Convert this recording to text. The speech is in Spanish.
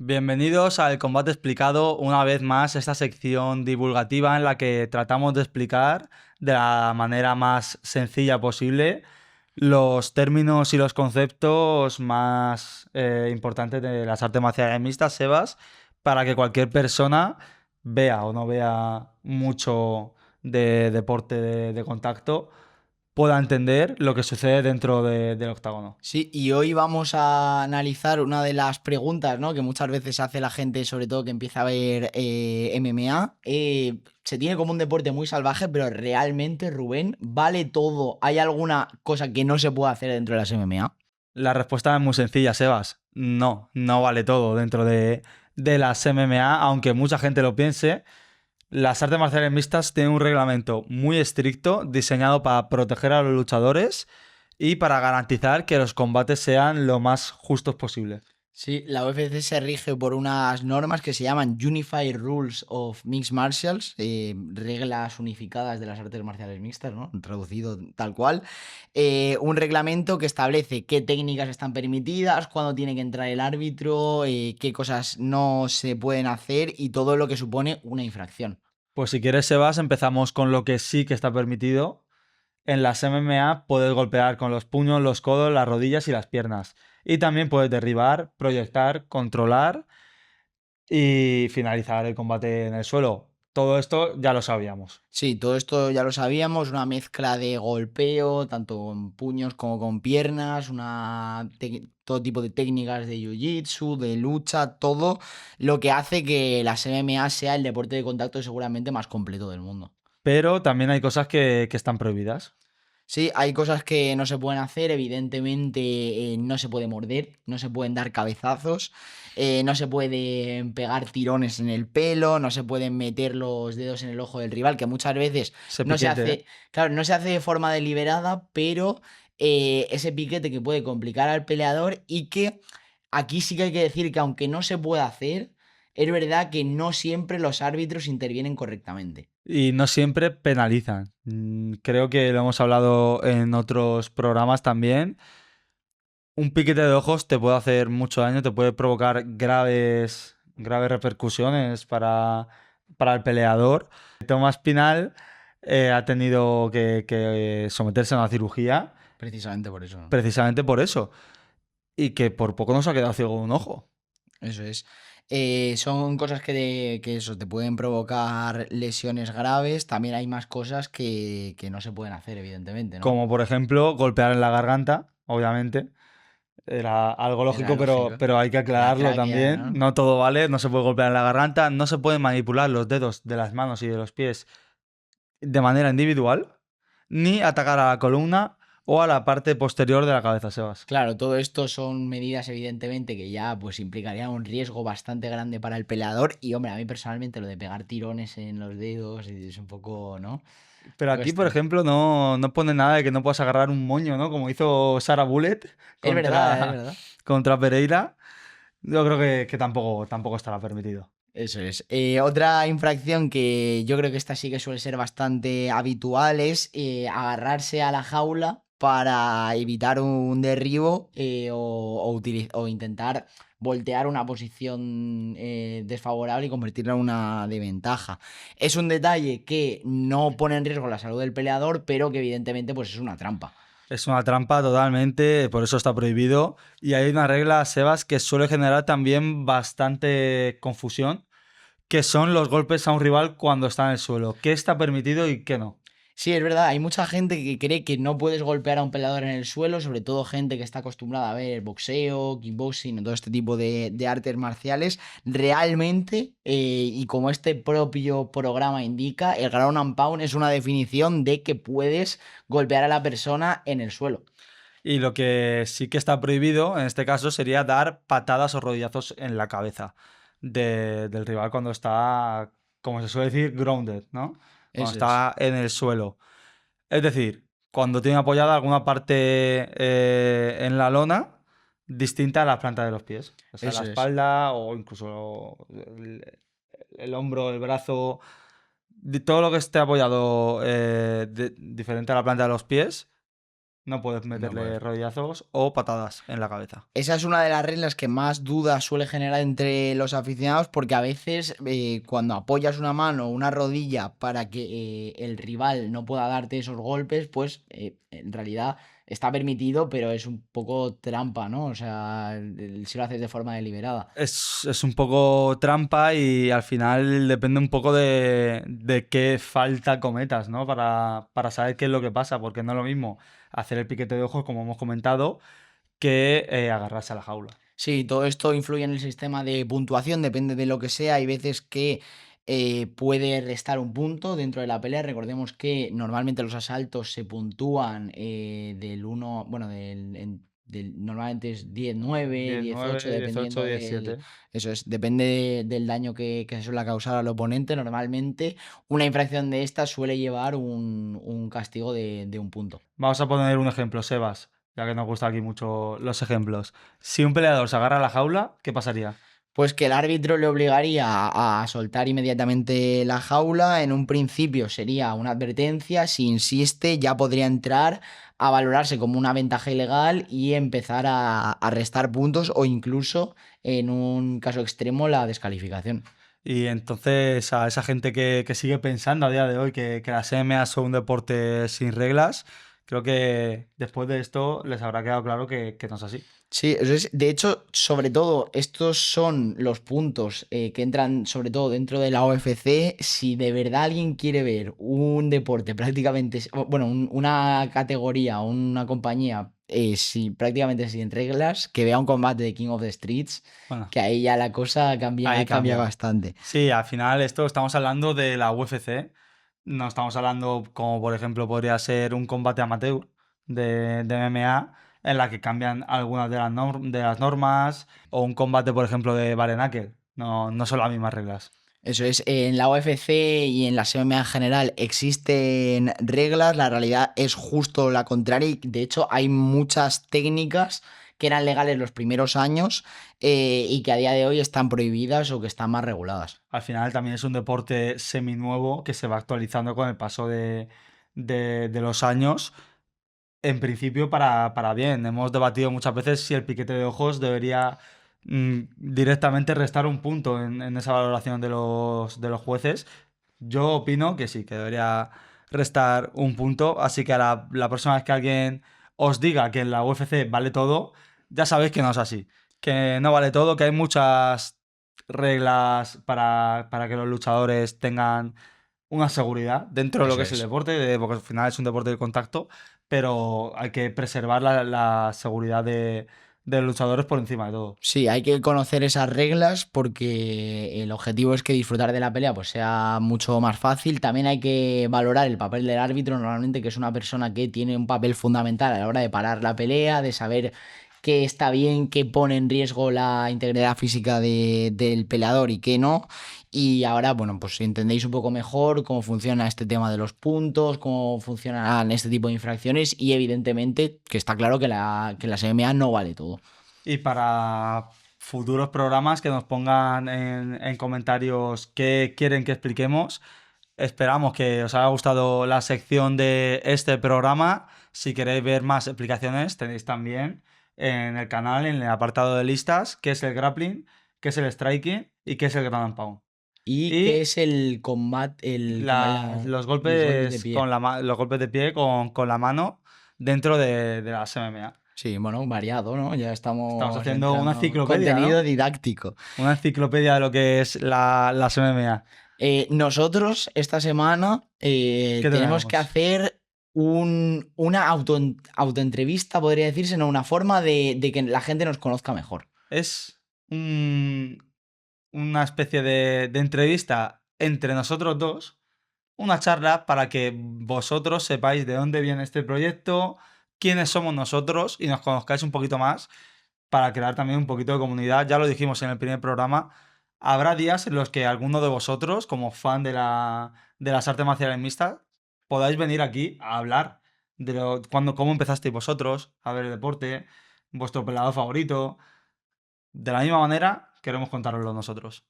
Bienvenidos al Combate Explicado, una vez más esta sección divulgativa en la que tratamos de explicar de la manera más sencilla posible los términos y los conceptos más importantes de las artes marciales mixtas, Sebas, para que cualquier persona vea o no vea mucho de deporte de contacto pueda entender lo que sucede dentro del octágono. Sí, y hoy vamos a analizar una de las preguntas, ¿no? Que muchas veces hace la gente, sobre todo que empieza a ver MMA. Se tiene como un deporte muy salvaje, pero realmente, Rubén, ¿vale todo? ¿Hay alguna cosa que no se puede hacer dentro de las MMA? La respuesta es muy sencilla, Sebas. No, no vale todo dentro de las MMA, aunque mucha gente lo piense. Las artes marciales mixtas tienen un reglamento muy estricto diseñado para proteger a los luchadores y para garantizar que los combates sean lo más justos posible. Sí, la UFC se rige por unas normas que se llaman Unified Rules of Mixed Martials, reglas unificadas de las artes marciales mixtas, ¿no? Traducido tal cual. Un reglamento que establece qué técnicas están permitidas, cuándo tiene que entrar el árbitro, qué cosas no se pueden hacer y todo lo que supone una infracción. Pues si quieres, Sebas, empezamos con lo que sí que está permitido. En las MMA puedes golpear con los puños, los codos, las rodillas y las piernas. Y también puedes derribar, proyectar, controlar y finalizar el combate en el suelo. Todo esto ya lo sabíamos. Sí, todo esto ya lo sabíamos, una mezcla de golpeo, tanto con puños como con piernas, todo tipo de técnicas de jiu-jitsu, de lucha, todo lo que hace que las MMA sea el deporte de contacto seguramente más completo del mundo. Pero también hay cosas que están prohibidas. Sí, hay cosas que no se pueden hacer, evidentemente no se puede morder, no se pueden dar cabezazos, no se pueden pegar tirones en el pelo, no se pueden meter los dedos en el ojo del rival, que muchas veces Ese no se piquete, ¿eh? hace, claro, no se hace de forma deliberada, pero ese piquete que puede complicar al peleador y que aquí sí que hay que decir que aunque no se pueda hacer, es verdad que no siempre los árbitros intervienen correctamente. Y no siempre penalizan. Creo que lo hemos hablado en otros programas también. Un piquete de ojos te puede hacer mucho daño, te puede provocar graves repercusiones para el peleador. Tomás Pinal ha tenido que someterse a una cirugía Precisamente por eso, ¿no? precisamente por eso. Y que por poco no se ha quedado ciego de un ojo. Eso es. Son cosas que eso te pueden provocar lesiones graves. También hay más cosas que no se pueden hacer, evidentemente, ¿no? Como por ejemplo golpear en la garganta, obviamente. Era algo Era lógico, pero, lógico. pero hay que La aclararlo tráquea, también. ¿no? No todo vale, no se puede golpear en la garganta, no se pueden manipular los dedos de las manos y de los pies de manera individual, ni atacar a la columna o a la parte posterior de la cabeza, Sebas. Claro, todo esto son medidas, evidentemente, que ya pues implicarían un riesgo bastante grande para el peleador. Y hombre, a mí personalmente lo de pegar tirones en los dedos es un poco, ¿no? Un Pero poco aquí, por extremo. ejemplo, no pone nada de que no puedas agarrar un moño, ¿no? Como hizo Sarah Bullet Es verdad, es contra, verdad. contra Pereira. Yo creo que tampoco estará permitido. Eso es. Otra infracción que yo creo que esta sí que suele ser bastante habitual es agarrarse a la jaula para evitar un derribo o intentar voltear una posición desfavorable y convertirla en una de ventaja. Es un detalle que no pone en riesgo la salud del peleador, pero que evidentemente pues es una trampa. Es una trampa totalmente, por eso está prohibido. Y hay una regla, Sebas, que suele generar también bastante confusión, que son los golpes a un rival cuando está en el suelo. ¿Qué está permitido y qué no? Sí, es verdad, hay mucha gente que cree que no puedes golpear a un peleador en el suelo, sobre todo gente que está acostumbrada a ver boxeo, kickboxing, todo este tipo de artes marciales. Realmente, y como este propio programa indica, el ground and pound es una definición de que puedes golpear a la persona en el suelo. Y lo que sí que está prohibido, en este caso, sería dar patadas o rodillazos en la cabeza del rival cuando está, como se suele decir, grounded, ¿no? Cuando Eso es, está en el suelo. Es decir, cuando tiene apoyada alguna parte en la lona distinta a la planta de los pies. O sea, la eso es. espalda o incluso el hombro, el brazo, todo lo que esté apoyado diferente a la planta de los pies No puedes No meterle puedes. rodillazos o patadas en la cabeza. Esa es una de las reglas que más dudas suele generar entre los aficionados porque a veces cuando apoyas una mano o una rodilla para que el rival no pueda darte esos golpes, pues en realidad está permitido, pero es un poco trampa, ¿no? O sea, si lo haces de forma deliberada. Es un poco trampa y al final depende un poco de qué falta cometas, ¿no? Para saber qué es lo que pasa, porque no es lo mismo hacer el piquete de ojos, como hemos comentado, que agarrarse a la jaula. Sí, todo esto influye en el sistema de puntuación, depende de lo que sea. Hay veces que puede restar un punto dentro de la pelea. Recordemos que normalmente los asaltos se puntúan del uno, bueno, normalmente es 10-9, 19, 18, 18, dependiendo del... 17. Eso es, depende del daño que se suele causar al oponente. Normalmente una infracción de esta suele llevar un castigo de un punto. Vamos a poner un ejemplo, Sebas, ya que nos gustan aquí mucho los ejemplos. Si un peleador se agarra a la jaula, ¿qué pasaría? Pues que el árbitro le obligaría a soltar inmediatamente la jaula. En un principio sería una advertencia. Si insiste, ya podría entrar a valorarse como una ventaja ilegal y empezar a restar puntos o incluso, en un caso extremo, la descalificación. Y entonces a esa gente que sigue pensando a día de hoy que las MMA son un deporte sin reglas, creo que después de esto les habrá quedado claro que no es así. Sí, eso es, de hecho, sobre todo, estos son los puntos que entran sobre todo dentro de la UFC. Si de verdad alguien quiere ver un deporte prácticamente, bueno, una categoría o una compañía prácticamente sin reglas, que vea un combate de King of the Streets, Bueno, que ahí ya la cosa ahí cambia cambia. bastante. Sí, al final esto estamos hablando de la UFC, no estamos hablando como por ejemplo podría ser un combate amateur de MMA en la que cambian algunas de de las normas o un combate por ejemplo de bare knuckle. No, no son las mismas reglas. Eso es, en la UFC y en la MMA en general existen reglas, la realidad es justo la contraria y de hecho hay muchas técnicas que eran legales los primeros años y que a día de hoy están prohibidas o que están más reguladas. Al final también es un deporte seminuevo que se va actualizando con el paso de los años. En principio para bien. Hemos debatido muchas veces si el piquete de ojos debería directamente restar un punto en esa valoración de los jueces. Yo opino que sí, que debería restar un punto. Así que a la próxima vez que alguien os diga que en la UFC vale todo, ya sabéis que no es así. Que no vale todo, que hay muchas reglas para que los luchadores tengan una seguridad dentro de lo Eso que es el es. deporte, porque al final es un deporte de contacto, pero hay que preservar la seguridad de los luchadores por encima de todo. Sí, hay que conocer esas reglas porque el objetivo es que disfrutar de la pelea pues sea mucho más fácil. También hay que valorar el papel del árbitro, normalmente que es una persona que tiene un papel fundamental a la hora de parar la pelea, de saber qué está bien, qué pone en riesgo la integridad física del peleador y qué no. Y ahora, bueno, pues si entendéis un poco mejor cómo funciona este tema de los puntos, cómo funcionan este tipo de infracciones y evidentemente que está claro que la MMA no vale todo. Y para futuros programas que nos pongan en comentarios qué quieren que expliquemos. Esperamos que os haya gustado la sección de este programa. Si queréis ver más explicaciones, tenéis también en el canal, en el apartado de listas, qué es el grappling, qué es el striking y qué es el ground and pound. ¿Y qué Y es el combate, los golpes de pie? los golpes de pie con la mano dentro de las MMA. Sí, bueno, variado, ¿no? Ya Estamos estamos haciendo una entrando. enciclopedia, Contenido ¿no? didáctico. Una enciclopedia de lo que es las MMA. Nosotros esta semana ¿Qué tenemos que tenemos? hacer una autoentrevista, podría decirse, ¿no? Una forma de que la gente nos conozca mejor. Es una especie de entrevista entre nosotros dos, una charla para que vosotros sepáis de dónde viene este proyecto, quiénes somos nosotros y nos conozcáis un poquito más para crear también un poquito de comunidad. Ya lo dijimos en el primer programa, habrá días en los que alguno de vosotros, como fan de las artes marciales mixtas, podáis venir aquí a hablar de cómo empezasteis vosotros a ver el deporte, vuestro peleador favorito. De la misma manera, queremos contároslo nosotros.